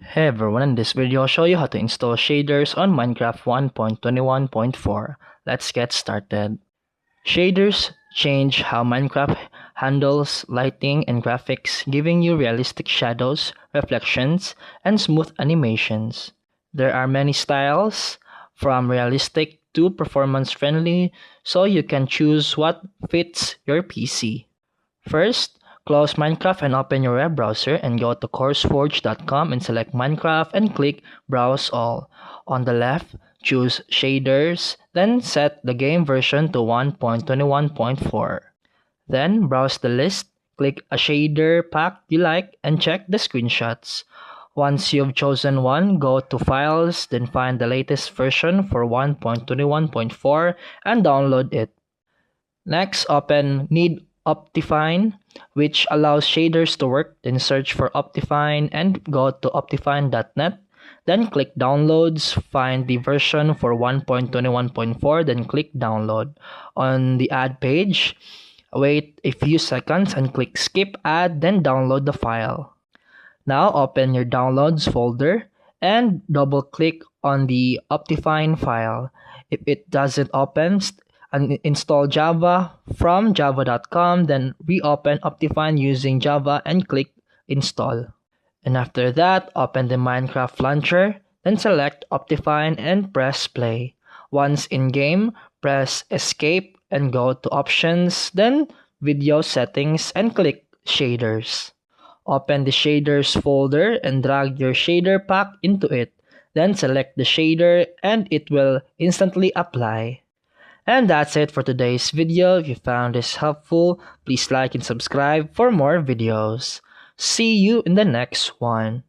Hey everyone, in this video I'll show you how to install shaders on Minecraft 1.21.4. Let's get started. Shaders change how Minecraft handles lighting and graphics, giving you realistic shadows, reflections, and smooth animations. There are many styles, from realistic to performance-friendly, so you can choose what fits your PC. First, close Minecraft and open your web browser and go to CourseForge.com and select Minecraft and click Browse All. On the left, choose Shaders, then set the game version to 1.21.4. Then browse the list, click a shader pack you like, and check the screenshots. Once you've chosen one, go to Files, then find the latest version for 1.21.4 and download it. Next, open Need Optifine, which allows shaders to work. Then search for Optifine and go to optifine.net. Then click Downloads, find the version for 1.21.4, then click Download. On the Add page, wait a few seconds and click Skip Add, then download the file. Now open your Downloads folder and double-click on the Optifine file. If it doesn't open, install Java from java.com, then reopen Optifine using Java and click Install. And after that, open the Minecraft launcher, then select Optifine and press play. Once in-game, press Escape and go to Options, then Video Settings and click Shaders. Open the Shaders folder and drag your shader pack into it. Then select the shader and it will instantly apply. And that's it for today's video. If you found this helpful, please like and subscribe for more videos. See you in the next one.